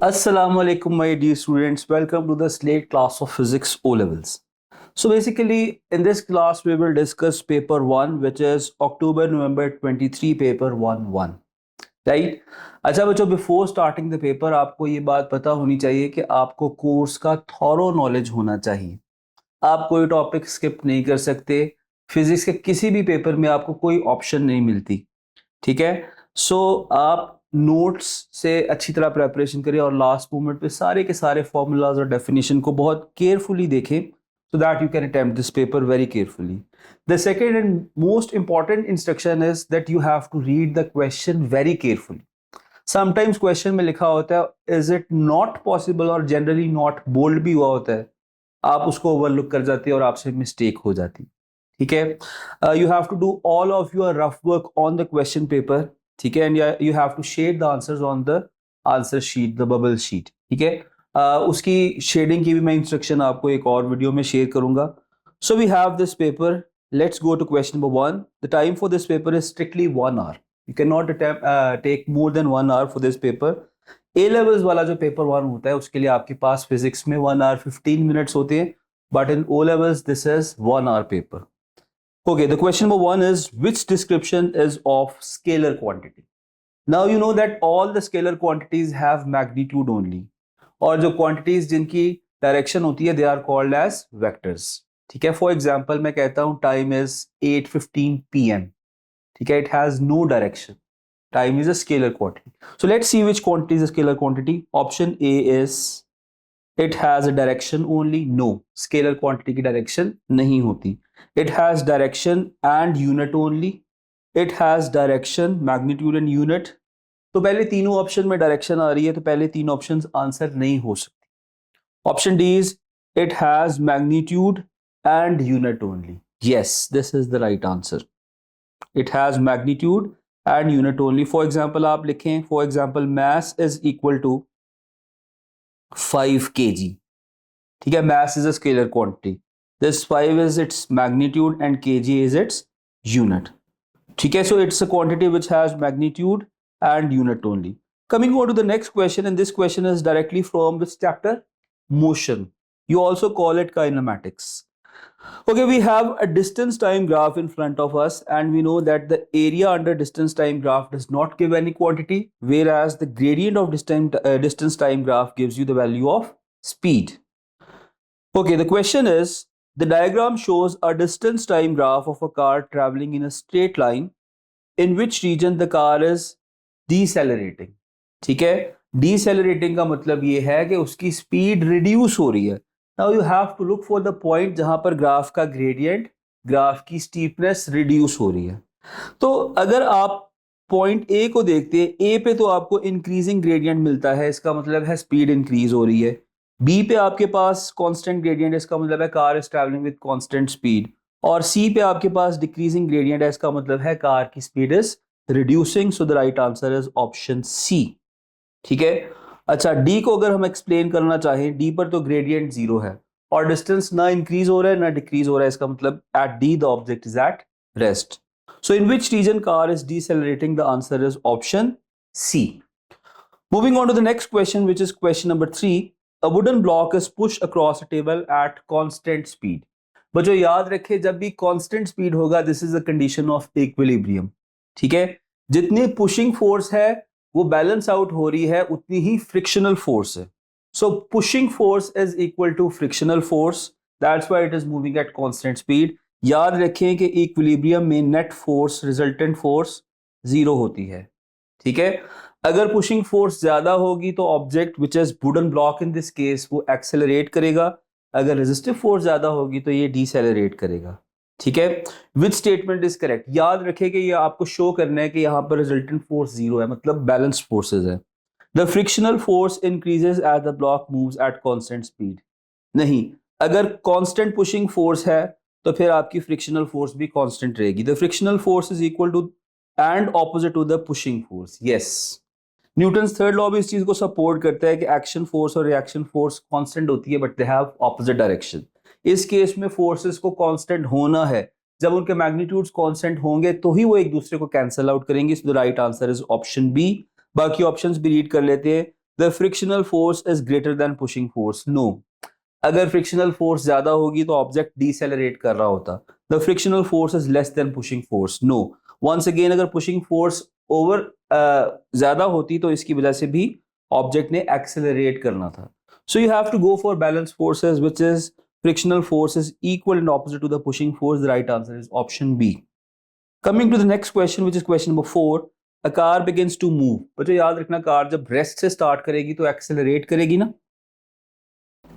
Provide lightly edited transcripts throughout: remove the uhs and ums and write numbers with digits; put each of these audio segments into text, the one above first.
Assalamu alaikum, my dear students. Welcome to the Slate class of Physics O levels. So, basically, in this class, we will discuss paper 1, which is October November 23 paper 1 right. अच्छा बच्चों, before starting the paper आपको ये बात पता होनी चाहिए कि आपको कोर्स का थॉरो नॉलेज होना चाहिए। आप कोई टॉपिक स्किप नहीं कर सकते। फिजिक्स के किसी भी पेपर में आपको कोई ऑप्शन नहीं मिलती, ठीक है। सो आप नोट्स से अच्छी तरह प्रेपरेशन करें और लास्ट मोमेंट पे सारे के सारे फॉर्मूलाज और डेफिनेशन को बहुत केयरफुली देखें, so that you can attempt this paper very carefully. The second and most important instruction is that you have to read the question very carefully. Sometimes question में लिखा होता है is it not possible और generally not bold भी हुआ होता है, आप उसको ओवरलुक कर जाते हैं और आपसे मिस्टेक हो जाती, ठीक है। You have to do all of your rough work on the question paper, ठीक है, and you have to shade the answers on the answer sheet, the bubble sheet, ठीक है। उसकी शेडिंग की भी मैं इंस्ट्रक्शन आपको एक और वीडियो में शेयर करूंगा। So we have this paper, let's go to question number 1। The time for this paper is strictly 1 hour, you can not take more than 1 hour for this paper. A levels वाला जो paper 1 होता है उसके लिए आपके पास physics में 1 our 15 minutes होते हैं, but in O levels this is 1 hour paper. Okay, the question number 1 is which description is of scalar quantity? Now you know that all the scalar quantities have magnitude only, और जो quantities जिनकी direction होती है they are called as vectors, ठीक है। For example मैं कहता हूं टाइम इज 8:15 PM, ठीक है, it has no direction, time is a scalar quantity. So let's see which quantity is a scalar quantity. Option A is it has a direction only, no, scalar quantity की direction नहीं होती। It has direction and unit only, it has direction magnitude and unit. तो पहले तीनों option में direction आ रही है, तो पहले तीन ऑप्शंस आंसर नहीं हो सकती। Option D is it has magnitude and unit only, yes this is the right answer. It has magnitude and unit only. For example आप लिखें, for example mass is equal to 5 kg, ठीक है, mass is a scalar quantity, this 5 is its magnitude and kg is its unit, ठीक है। so it's a quantity which has magnitude and unit only. Coming on to the next question, and this question is directly from which chapter? Motion, you also call it kinematics. Okay, we have a distance time graph in front of us, and we know that the area under distance time graph does not give any quantity, whereas the gradient of distance time graph gives you the value of speed. Okay, the question is, the diagram shows a distance time graph of a car traveling in a straight line in which region the car is decelerating, ठीक है। decelerating का मतलब ये है कि उसकी speed reduce हो रही है। Now you have to look for the point जहां पर ग्राफ का ग्रेडियंट, ग्राफ की स्टीपनेस रिड्यूस हो रही है। तो अगर आप पॉइंट ए को देखते हैं, ए पे तो आपको इंक्रीजिंग ग्रेडियंट मिलता है, इसका मतलब है स्पीड इंक्रीज हो रही है। बी पे आपके पास कांस्टेंट ग्रेडियंट, इसका मतलब है car is travelling with constant speed. और सी पे आपके पास डिक्रीजिंग ग्रेडियंट है, इसका मतलब है कार की speed is reducing. So the right answer is option C, ठीक है। अच्छा, डी को अगर हम एक्सप्लेन करना चाहें, डी पर तो ग्रेडियंट 0 है और डिस्टेंस ना इंक्रीज हो रहा है ना डिक्रीज हो रहा है, इसका मतलब at D the object is at rest. So in which region car is decelerating, the answer is option C. Moving on to the next question which is question number 3। A wooden block is pushed across a table at constant speed. बच्चों याद रखें, जब भी constant speed होगा this is a condition of equilibrium, ठीक है। जितनी pushing force है वो बैलेंस आउट हो रही है, उतनी ही फ्रिक्शनल फोर्स है। So pushing force is equal to frictional force, that's why it is moving at constant speed. याद रखें कि इक्विलिब्रियम में नेट फोर्स, रिजल्टेंट फोर्स 0 होती है, ठीक है। अगर पुशिंग फोर्स ज्यादा होगी तो object which is wooden block in this case वो एक्सेलरेट करेगा, अगर रेजिस्टिव फोर्स ज्यादा होगी तो ये डिसेलरेट करेगा, ठीक है। विच स्टेटमेंट इज करेक्ट? याद रखें कि ये आपको शो करना है कि यहाँ पर रिजल्टेंट फोर्स 0 है, मतलब बैलेंस फोर्सेस है। The frictional force increases as the block moves at constant speed, नहीं, अगर कांस्टेंट पुशिंग फोर्स है तो फिर आपकी फ्रिक्शनल फोर्स भी कांस्टेंट रहेगी। The frictional force is equal to and opposite to the pushing force, yes. Newton's third law भी इस चीज को सपोर्ट करता है कि एक्शन फोर्स और रिएक्शन फोर्स कांस्टेंट होती है but they have opposite direction. इस केस में फोर्सेस को कांस्टेंट होना है, जब उनके मैग्नीट्यूड्स कांस्टेंट होंगे तो ही वो एक दूसरे को कैंसिल आउट करेंगे। So the right answer is option B. बाकी ऑप्शंस भी रीड कर लेते हैं। The frictional force is greater than pushing force. No, अगर फ्रिक्शनल फोर्स ज्यादा होगी तो ऑब्जेक्ट डिसेलरेट कर रहा होता. The frictional force is less than pushing force. No, once again अगर पुशिंग फोर्स ओवर ज्यादा होती तो इसकी वजह से भी ऑब्जेक्ट ने एक्सेलरेट करना था. So you have to go for balance forces which is frictional force is equal and opposite to the pushing force. The right answer is option B. Coming to the next question, which is question number 4. A car begins to move. बच्चों याद रखना, car जब rest से start करेगी तो accelerate करेगी ना.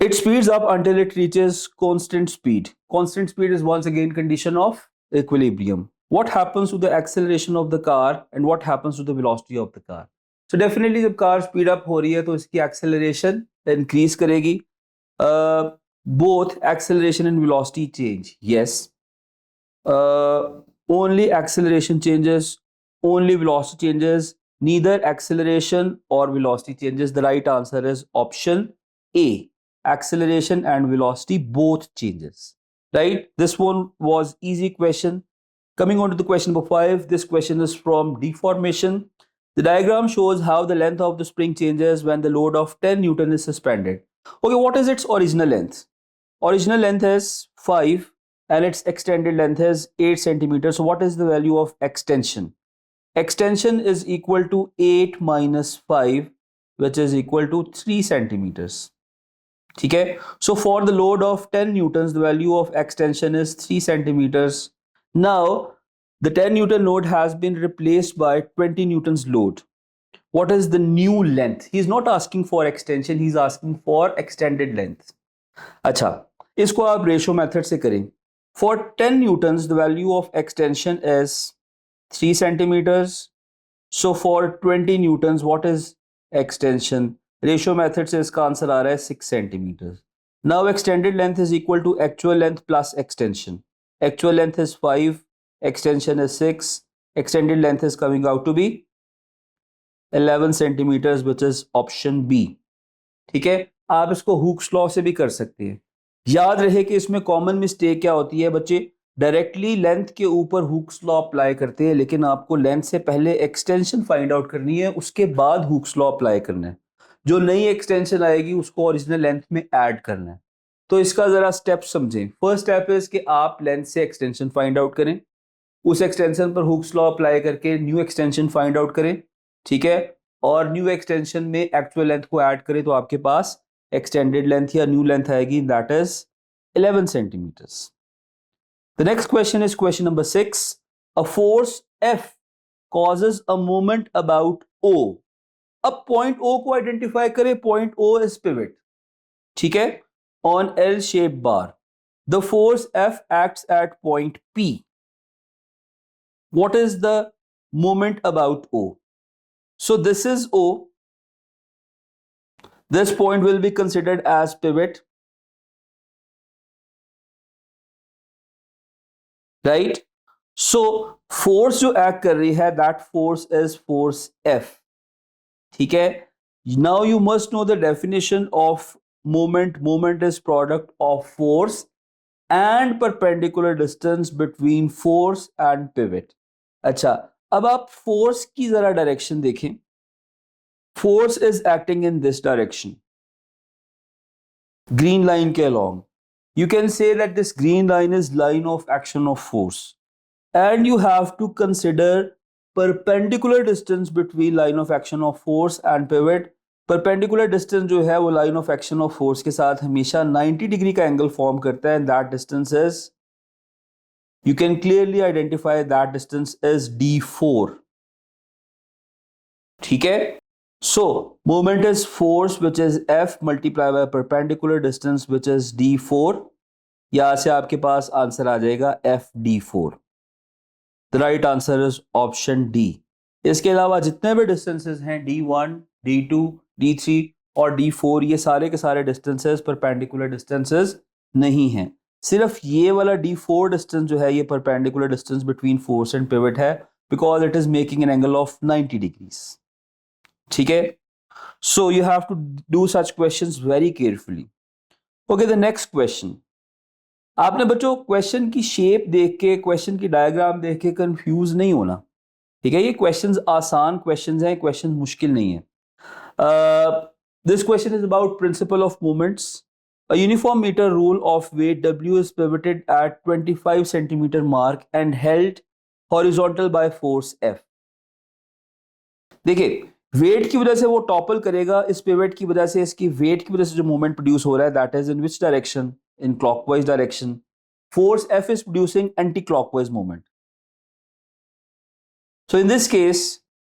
It speeds up until it reaches constant speed. Constant speed is once again condition of equilibrium. What happens to the acceleration of the car and what happens to the velocity of the car? So definitely जब car speed up हो रही है तो इसकी acceleration increase करेगी. Both acceleration and velocity change. Yes. Only acceleration changes, only velocity changes. Neither acceleration or velocity changes. The right answer is option A. Acceleration and velocity both changes. Right? This one was easy question. Coming on to the question number 5. This question is from deformation. The diagram shows how the length of the spring changes when the load of 10 Newton is suspended. Okay, what is its original length? Original length is 5 and its extended length is 8 centimeters. So what is the value of extension? Extension is equal to 8 minus 5, which is equal to 3 centimeters. Okay? So for the load of 10 newtons, the value of extension is 3 centimeters. Now, the 10 Newton load has been replaced by 20 Newtons load. What is the new length? He is not asking for extension, he is asking for extended length. अच्छा, इसको आप ratio method से करें. For 10 newtons the value of extension is 3 centimetres. So for 20 newtons what is extension? Ratio method से इसका answer आ रहा है 6 centimetres. Now extended length is equal to actual length plus extension. Actual length is 5, extension is 6. Extended length is coming out to be 11 centimetres which is option B. ठीक है, आप इसको Hooke's law से भी कर सकते हैं. याद रहे कि इसमें कॉमन मिस्टेक क्या होती है बच्चे, डायरेक्टली लेंथ के ऊपर हुक्स लॉ अप्लाई करते हैं, लेकिन आपको लेंथ से पहले एक्सटेंशन फाइंड आउट करनी है, उसके बाद हुक्स लॉ अप्लाई करना है. जो नई एक्सटेंशन आएगी उसको ओरिजिनल लेंथ में ऐड करना है. तो इसका जरा स्टेप समझें. फर्स्ट स्टेप इज कि आप लेंथ से एक्सटेंशन फाइंड आउट करें, उस एक्सटेंशन पर हुक्स लॉ अप्लाई करके न्यू एक्सटेंशन फाइंड आउट करें. ठीक है, और न्यू एक्सटेंशन में एक्चुअल लेंथ को ऐड करें तो आपके पास extended length या new length आएगी, that is 11 centimeters. The next question is question number 6. A force F causes a moment about O. अब point O को identify करें. Point O is pivot. ठीक है, on L-shaped bar. The force F acts at point P. What is the moment about O? So this is O. This point will be considered as pivot, right? So force जो act कर रही है, that force is force F. ठीक है, now you must know the definition of moment. Moment is product of force and perpendicular distance between force and pivot. अच्छा, अब आप force की जरा डायरेक्शन देखें. Force is acting in this direction, green line के along. You can say that this green line is line of action of force, and you have to consider perpendicular distance between line of action of force and pivot. Perpendicular distance जो है वो line of action of force के साथ हमेशा 90 degree का angle form करता है, and that distance is, you can clearly identify that distance is d4. ठीक है, so moment is force which is F multiplied by perpendicular distance which is d4. यहां से आपके पास आंसर आ जाएगा FD4. The right answer is option D. इसके अलावा जितने भी डिस्टेंसेस हैं D1, D2, D3 और D4, ये सारे के सारे डिस्टेंसेस परपेंडिकुलर डिस्टेंसेस नहीं हैं. सिर्फ ये वाला D4 डिस्टेंस जो है ये perpendicular distance between force and pivot है, because it is making an angle of 90 degrees. ठीक है, so you have to do such questions very carefully. Okay, the next question. आपने बच्चों क्वेश्चन की शेप देख के, क्वेश्चन की डायग्राम देख के कंफ्यूज नहीं होना. ठीक है, ये क्वेश्चंस आसान क्वेश्चंस हैं, क्वेश्चन मुश्किल नहीं है. This question is about principle of moments. A uniform meter rule of weight W is pivoted at 25 centimeter mark and held horizontal by force F. देखिए वेट की वजह से वो टॉपल करेगा, इस पिवट की वजह से, इसकी वेट की वजह से जो मूवमेंट प्रोड्यूस हो रहा है that is in which direction, in clockwise direction. Force F is producing anti-clockwise movement. So in this case,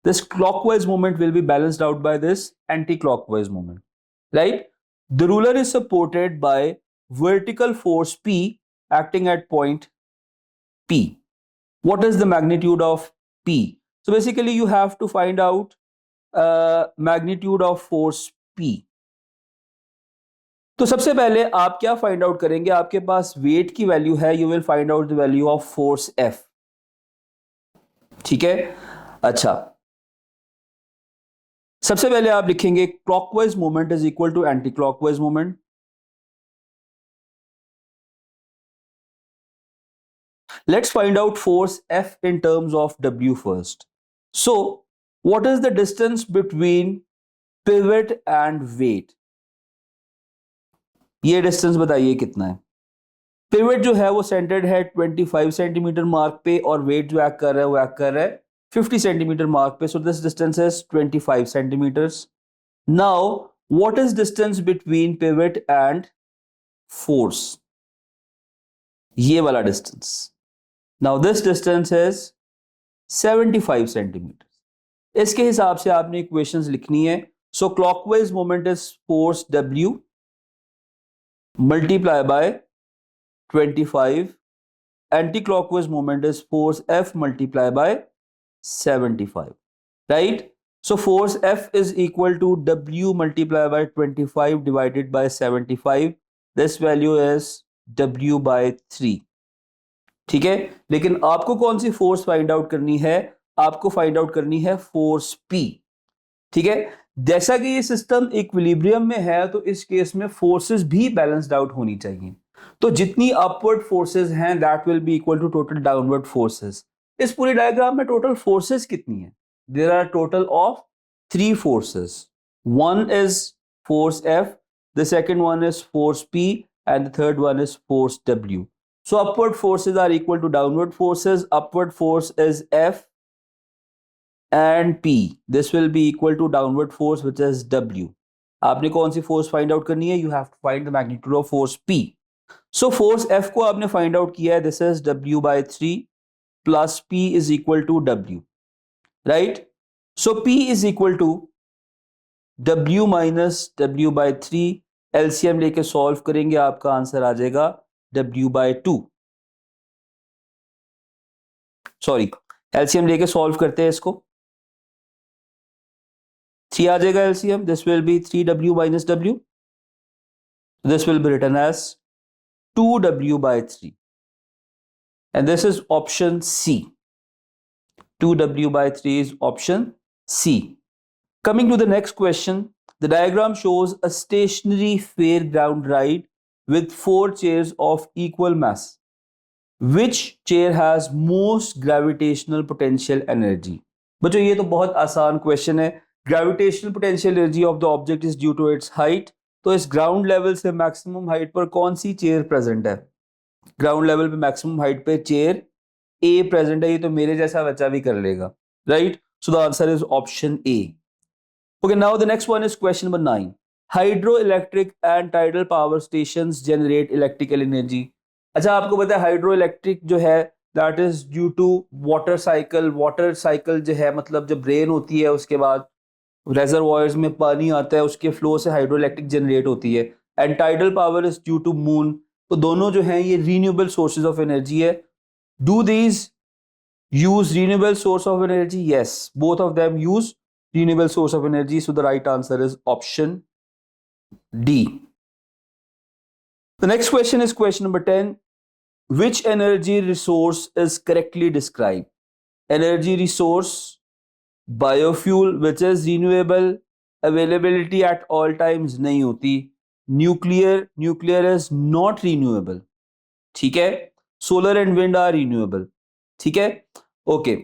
this clockwise movement will be balanced out by this anti-clockwise movement, right? The ruler is supported by vertical force P acting at point P. What is the magnitude of P? So basically you have to find out magnitude of force P. तो सबसे पहले आप क्या find out करेंगे, आपके पास weight की value है, you will find out the value of force F. ठीक है. अच्छा, सबसे पहले आप लिखेंगे clockwise movement is equal to anti clockwise movement. Let's find out force F in terms of W first. So what is the distance between pivot and weight? ये distance बताइए कितना है. पिवट जो है वो सेंटर्ड है 25 सेंटीमीटर मार्क पे और वेट जो एक्ट कर रहा है वो एक्ट कर रहा है 50 सेंटीमीटर मार्क पे. So this distance is 25 centimetres. Now what is distance between pivot and force? ये वाला distance. Now this distance is 75 centimetre. इसके हिसाब से आपने इक्वेशंस लिखनी है. So clockwise moment is force W multiply by 25. Anti-clockwise moment is force F multiply by 75, right? So force F is equal to W multiply by 25 divided by 75. This value is W by 3. ठीक है. लेकिन आपको कौन सी force find out करनी है? आपको find out करनी है फोर्स P. ठीक है. जैसा कि ये सिस्टम इक्विलिब्रियम में है तो इस केस में फोर्सेस भी बैलेंस्ड आउट होनी चाहिए. तो जितनी अपवर्ड फोर्सेस हैं that will be equal to total downward forces. इस पूरी डायग्राम में टोटल फोर्सेस कितनी है? There are total of 3 forces. One is force F, the second one is force P and the third one is force W. So upward forces are equal to downward forces. Upward force is F and P. This will be equal to downward force which is W. आपने कौन सी force find out करनी है? You have to find the magnitude of force P. So force F को आपने find out किया है. This is W by 3 plus P is equal to W, right? So P is equal to W minus W by 3. LCM लेके solve करेंगे आपका answer आ जाएगा W by 2. Sorry, LCM लेके solve करते हैं इसको. 3 आ जाएगा LCM. This will be 3W minus W. This will be written as 2W by 3. And this is option C. 2W by 3 is option C. Coming to the next question, the diagram shows a stationary fairground ride with 4 chairs of equal mass. Which chair has most gravitational potential energy? बच्चों ये तो बहुत आसान question है. Gravitational potential energy of the object is due to its height. तो इस ground level से maximum height पर कौन सी चेयर प्रेजेंट है? ग्राउंड लेवल पे मैक्सिमम हाइट पे चेयर ए प्रेजेंट है. ये तो मेरे जैसा बच्चा भी कर लेगा, right? So the answer is option A. Okay, now the next one is question number 9. Hydro electric and tidal power stations generate electrical energy. अच्छा, आपको पता है हाइड्रो इलेक्ट्रिक जो है that is due to water cycle. Water cycle जो है मतलब जब रेन होती है उसके बाद रेजरवॉयर्स में पानी आता है, उसके फ्लो से हाइड्रो इलेक्ट्रिक जनरेट होती है. And tidal power is due to moon. तो दोनों जो हैं ये रीन्यूएबल सोर्सेज ऑफ एनर्जी है. Do these use renewable source of energy? Yes, both of them use renewable source of energy. So the right answer is option D. The next question is question number 10. Which energy resource is correctly described? Energy resource, biofuel which is renewable, availability at all times नहीं होती. Nuclear is not renewable. ठीक है. Solar and wind are renewable. ठीक है. Okay.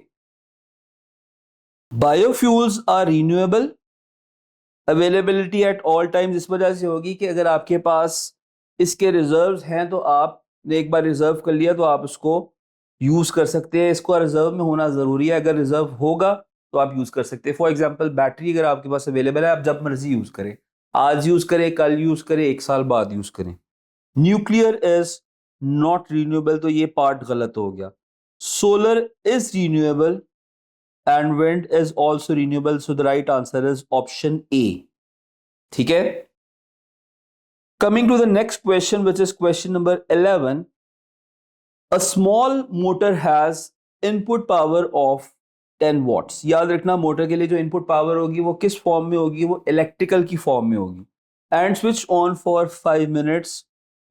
Biofuels are renewable, availability at all times इस वजह से होगी कि अगर आपके पास इसके रिजर्व्स हैं तो आपने एक बार रिजर्व कर लिया तो आप उसको यूज कर सकते हैं। इसको रिजर्व में होना जरूरी है, अगर रिजर्व होगा तो आप यूज कर सकते हैं। फॉर एग्जांपल बैटरी अगर आपके पास अवेलेबल है, आप जब मर्जी यूज करें, आज यूज करें, कल यूज करें, एक साल बाद यूज करें। न्यूक्लियर इज नॉट रिन्यूएबल, तो ये पार्ट गलत हो गया। Solar is renewable and wind is also renewable, so the right answer is option A. ठीक है। Coming to the next question, which is question number 11. A small motor has input power of 10 watts. याद रखना motor के लिए जो input power होगी वो किस फॉर्म में होगी, वो इलेक्ट्रिकल की फॉर्म में होगी। And switch on for 5 minutes.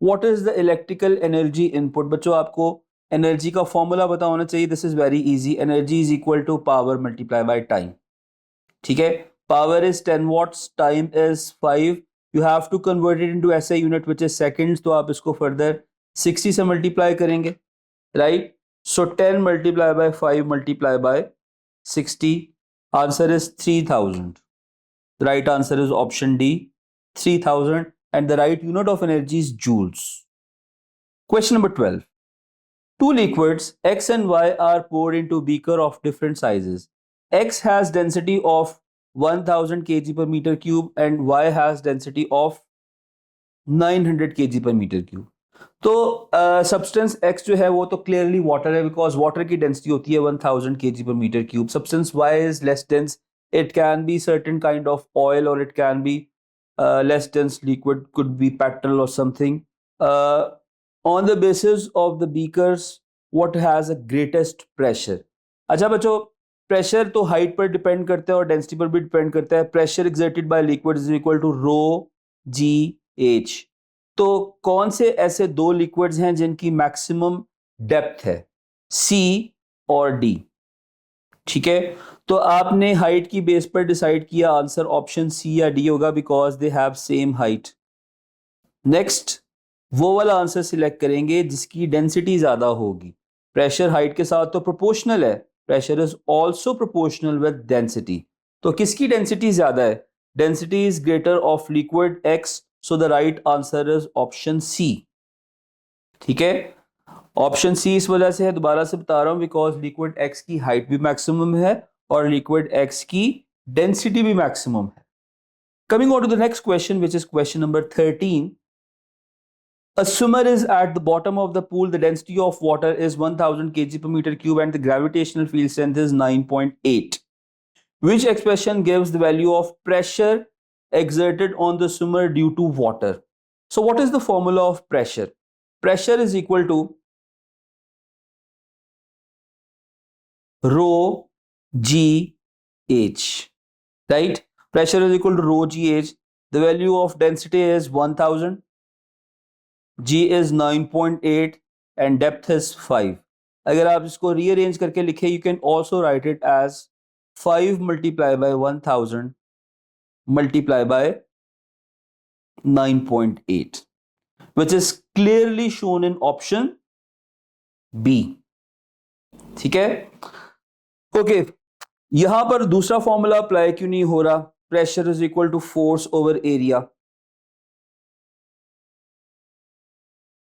What is the electrical energy input? बच्चों आपको एनर्जी का फॉर्मूला पता होना चाहिए। This is very easy, energy is equal to power multiply by time. ठीक है, power is 10 watts, time is 5, you have to convert it into SI unit which is seconds, तो आप इसको फर्दर 60 से मल्टीप्लाई करेंगे, right. So 10 multiply by 5 multiply by 60, answer is 3000। The right answer is option D, 3000, and the right unit of energy is joules. Question number 12. Two liquids X and Y are poured into beaker of different sizes. X has density of 1000 kg per meter cube and Y has density of 900 kg per meter cube. तो substance X जो है वो तो clearly water है, because water की density होती है 1000 kg per meter cube. Substance Y is less dense. It can be certain kind of oil or it can be less dense liquid, could be petrol or something. On the basis of the beakers, what has the greatest pressure? अच्छा बच्चों, pressure तो height पर depend करता है और density पर भी depend करता है। Pressure exerted by liquid is equal to rho g h. तो कौन से ऐसे दो लिक्विड्स हैं जिनकी मैक्सिमम डेप्थ है, सी और डी? ठीक है, तो आपने हाइट की बेस पर डिसाइड किया, आंसर ऑप्शन सी या डी होगा, because they have same height. Next वो वाला आंसर सिलेक्ट करेंगे जिसकी डेंसिटी ज्यादा होगी। प्रेशर हाइट के साथ तो प्रोपोर्शनल है, pressure is also proportional with density. तो किसकी डेंसिटी ज्यादा है? Density is greater of liquid X, so the right answer is option C. ठीक है, ऑप्शन सी इस वजह से है, दोबारा से बता रहा हूं, बिकॉज लिक्विड एक्स की हाइट भी मैक्सिमम है और लिक्विड एक्स की डेंसिटी भी मैक्सिमम है। Coming on to the next question, which is question number 13. A swimmer is at the bottom of the pool. The density of water is 1000 kg per meter cube and the gravitational field strength is 9.8. Which expression gives the value of pressure exerted on the swimmer due to water? So what is the formula of pressure? Pressure is equal to rho g h, right? Pressure is equal to rho g h. The value of density is 1000. G is 9.8 and depth is 5. अगर आप इसको rearrange करके लिखे, you can also write it as 5 multiplied by 1000 multiplied by 9.8, which is clearly shown in option B. ठीक है, okay. यहां पर दूसरा फॉर्मूला अप्लाई क्यों नहीं हो रहा? Pressure is equal to force over area.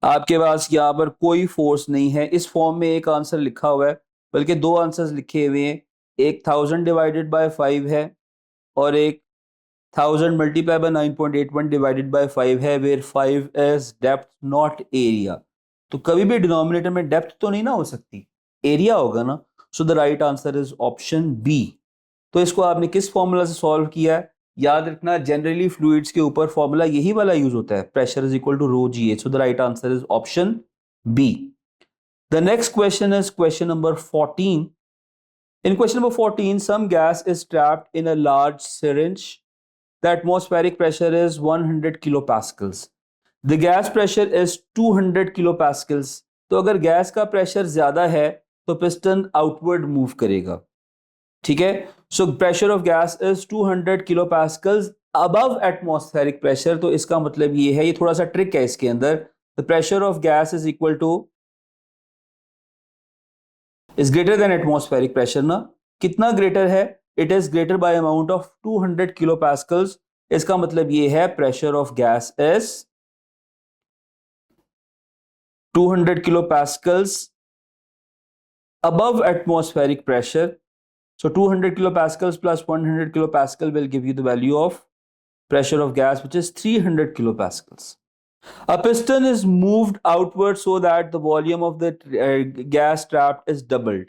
आपके पास यहाँ पर कोई फोर्स नहीं है। इस फॉर्म में एक आंसर लिखा हुआ है, बल्कि दो आंसर्स लिखे हुए हैं, एक 1000 डिवाइडेड बाय 5 है और एक 1000 मल्टीप्लाई बाय 9.81 डिवाइडेड बाय 5 है, where 5 is depth not area. तो कभी भी डिनोमिनेटर में डेप्थ तो नहीं ना हो सकती, एरिया होगा ना। So the right answer is option B. तो इसको आपने किस फॉर्मूला से सॉल्व किया है? याद रखना, जनरली फ्लूइड्स के ऊपर फॉर्मूला यही वाला यूज होता है, pressure is equal to rho g h. So the right answer is option B. The next question is question number 14. In question number 14, some gas is trapped in a large syringe. The atmospheric pressure is 100 kilopascals. The gas pressure is 200 kilopascals. तो अगर gas का pressure ज्यादा है तो piston outward move करेगा। ठीक है, so pressure of gas is 200 kilopascals above atmospheric pressure. तो इसका मतलब ये है, ये थोड़ा सा ट्रिक है इसके अंदर, the pressure of gas is equal to is greater than atmospheric pressure ना। कितना ग्रेटर है? It is greater by amount of 200 kilopascals इसका मतलब ये है pressure of gas is 200 kilopascals above atmospheric pressure. So 200 kilopascals plus 100 kilopascal will give you the value of pressure of gas, which is 300 kilopascals. A piston is moved outward so that the volume of the gas trapped is doubled.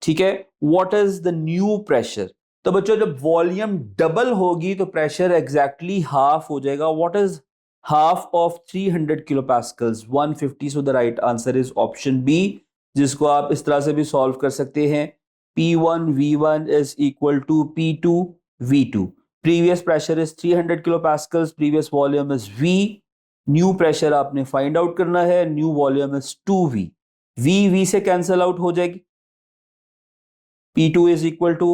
ठीक है, what is the new pressure? तो बच्चों जब volume double होगी तो pressure exactly half हो जाएगा. What is half of 300 kilopascals? 150. So the right answer is option B, जिसको आप इस तरह से भी सॉल्व कर सकते हैं. P1 V1 is equal to P2 V2. Previous pressure is 300 kilopascals, previous volume is V. New pressure आपने फाइंड आउट करना है, new volume is 2V. V से कैंसल आउट हो जाएगी. P2 is equal to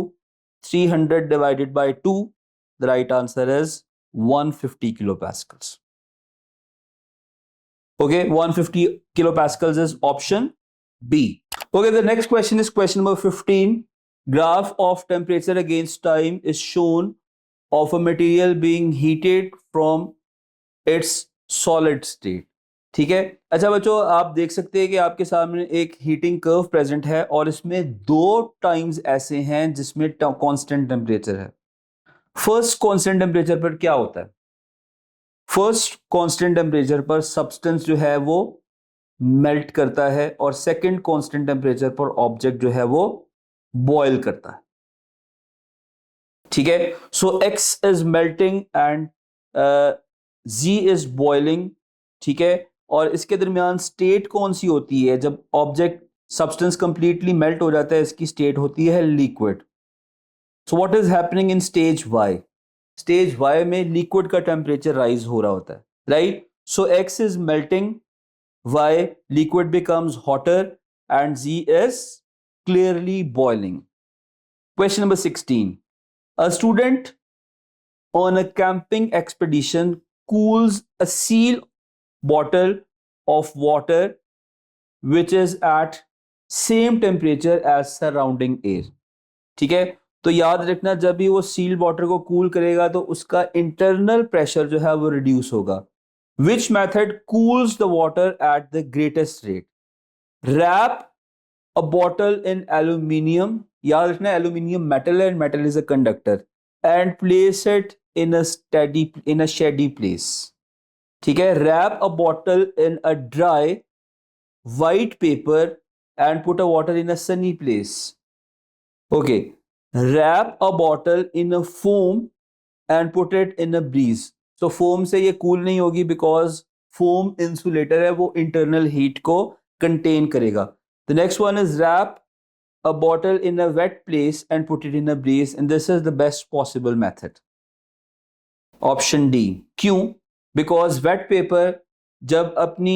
300 divided by 2. The right answer is 150 kilopascals. Okay, 150 kilopascals is option B. Okay, the next question is question number 15. Graph of temperature against time is shown of a material being heated from its solid state. ठीक है. अच्छा बच्चों, आप देख सकते हैं कि आपके सामने एक हीटिंग कर्व प्रेजेंट है और इसमें दो टाइम्स ऐसे हैं जिसमें कांस्टेंट टेम्परेचर है. फर्स्ट कांस्टेंट टेम्परेचर पर क्या होता है? फर्स्ट कांस्टेंट टेम्परेचर पर सब्सटेंस जो है वो मेल्ट करता है और सेकंड कांस्टेंट टेम्परेचर पर ऑब्जेक्ट जो है वो बॉयल करता है. ठीक है. So X is melting and ji is boiling. ठीक है. और इसके दरमियान स्टेट कौन सी होती है? जब ऑब्जेक्ट सब्सटेंस कंप्लीटली मेल्ट हो जाता है, इसकी स्टेट होती है liquid. So what is happening in stage Y? Stage Y में लिक्विड का टेम्परेचर राइज हो रहा होता है, right? So X is melting, Y liquid becomes hotter and ji is clearly boiling. Question number 16. A student on a camping expedition cools a seal bottle of water which is at same temperature as surrounding air. ठीक है. तो याद रखना, जब भी वो seal water को cool करेगा तो उसका इंटरनल प्रेशर जो है वो रिड्यूस होगा. Which method cools the water at the greatest rate? Wrap a bottle in aluminium. याद रखना, एल्यूमिनियम मेटल है, metal is a conductor, and place it in a shady place. ठीक है. Wrap a bottle in a dry white paper and put a water in a sunny place. Okay. Wrap a bottle in a foam and put it in a breeze. तो foam से ये cool नहीं होगी because foam insulator है, वो internal heat को contain करेगा. The next one is wrap a bottle in a wet place and put it in a breeze, and this is the best possible method. Option D. क्यों? Because wet paper जब अपनी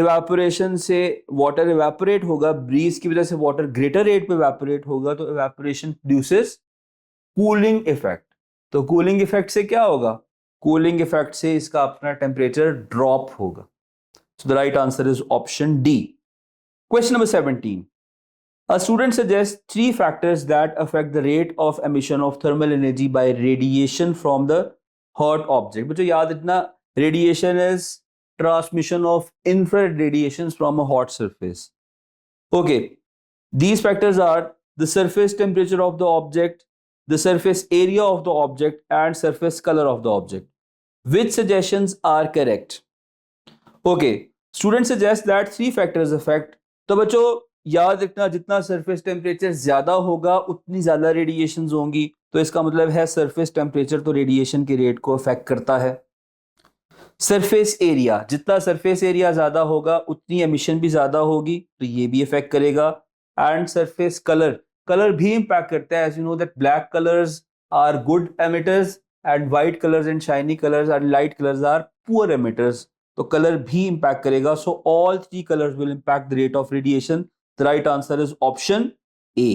evaporation से water evaporate होगा, breeze की वजह से water greater rate पे evaporate होगा, तो evaporation produces cooling effect. तो cooling effect से क्या होगा? Cooling effect से इसका अपना temperature drop होगा. So the right answer is option D. Question number 17. A student suggests three factors that affect the rate of emission of thermal energy by radiation from the hot object. बच्चों याद रखना, radiation is transmission of infrared radiations from a hot surface. Okay. These factors are the surface temperature of the object, the surface area of the object, and surface color of the object. Which suggestions are correct? Okay. Student suggests that three factors affect. तो बच्चों याद रखना, जितना surface temperature ज्यादा होगा उतनी ज्यादा radiations होंगी. तो इसका मतलब है सरफेस टेम्परेचर तो रेडिएशन के रेट को अफेक्ट करता है. सरफेस एरिया, जितना सरफेस एरिया ज्यादा होगा उतनी एमिशन भी ज्यादा होगी, तो ये भी अफेक्ट करेगा. एंड सरफेस कलर, कलर भी इंपैक्ट करता है. As you know that black colours are good emitters and white colours and shiny colours and light colours are poor emitters. तो कलर भी इंपैक्ट करेगा. So all three colours will impact the rate of radiation. The right answer is option A.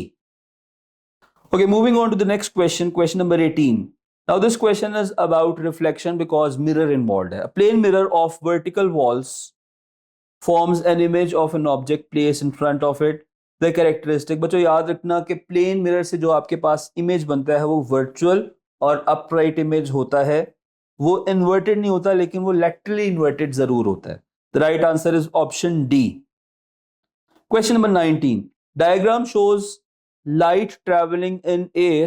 Okay, moving on to the next question, question number 18. Now this question is about reflection because mirror involved hai. A plane mirror of vertical walls forms an image of an object placed in front of it. The characteristic, बच्चों याद रखना कि plane mirror से जो आपके पास image बनता है वो वर्चुअल और अपराइट इमेज होता है वो इन्वर्टेड नहीं होता, लेकिन वो लैटरली इन्वर्टेड जरूर होता है. The right answer is option D. Question number 19. Diagram shows light traveling in air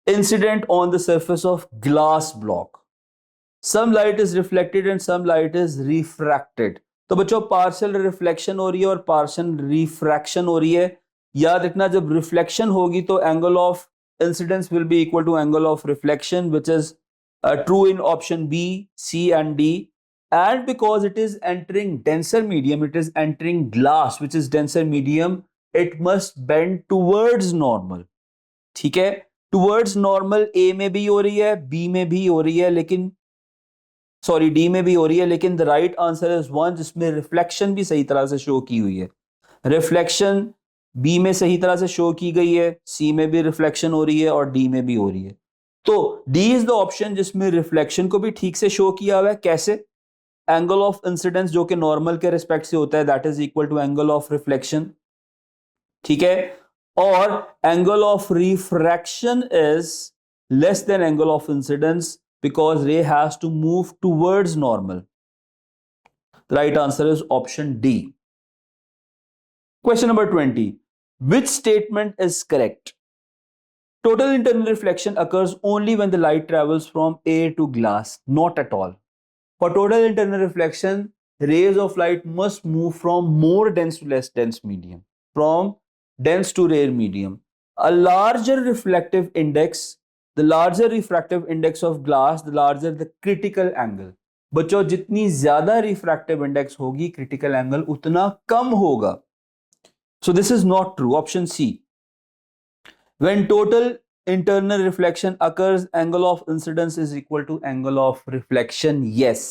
incident on the surface of glass block. Some light is reflected and some light is refracted. तो बच्चों partial reflection हो रही है और partial refraction हो रही है. याद रखना जब रिफ्लेक्शन होगी तो angle of incidence will be equal to angle of reflection, which is true in option B, C and D. And because it is entering denser medium, it is entering glass, which is denser medium, it must bend towards normal. ठीक है, towards normal A में भी हो रही है, B में भी हो रही है, लेकिन सॉरी D में भी हो रही है, लेकिन the right answer is 1 जिसमें रिफ्लेक्शन भी सही तरह से शो की हुई है. रिफ्लेक्शन B में सही तरह से शो की गई है, C में भी रिफ्लेक्शन हो रही है और D में भी हो रही है. तो D इज द ऑप्शन जिसमें रिफ्लेक्शन को भी ठीक से शो किया हुआ है. कैसे? एंगल ऑफ इंसिडेंस जो कि नॉर्मल के रिस्पेक्ट से होता है, that is equal to angle of reflection. ठीक है, और angle of refraction is less than angle of incidence because ray has to move towards normal. The right answer is option D. Question number 20. Which statement is correct? Total internal reflection occurs only when the light travels from air to glass. Not at all. For total internal reflection, rays of light must move from more dense to less dense medium, from dense to rare medium. A larger reflective index, the larger refractive index of glass, the larger the critical angle. बच्चों जितनी ज्यादा refractive index होगी, critical angle उतना कम होगा. So this is not true. Option C. When total internal reflection occurs, angle of incidence is equal to angle of reflection. Yes.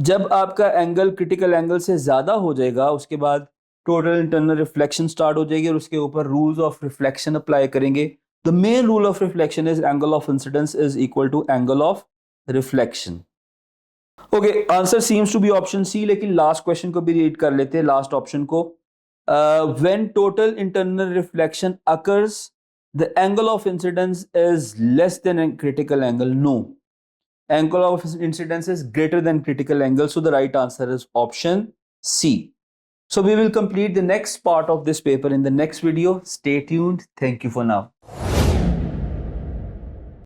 जब आपका angle critical angle से ज्यादा हो जाएगा, उसके बाद टोटल इंटरनल रिफ्लेक्शन स्टार्ट हो जाएगी और उसके ऊपर रूल्स ऑफ रिफ्लेक्शन अप्लाई करेंगे. The main rule of reflection is angle of incidence is equal to angle of reflection. Okay, answer seems to be option C, लेकिन लास्ट क्वेश्चन को भी read कर लेते हैं, लास्ट ऑप्शन को. when total internal reflection occurs, the angle of incidence is less than a critical angle. No, angle of incidence is greater than critical angle. So the right answer is option C. So we will complete the next part of this paper in the next video. Stay tuned. Thank you for now.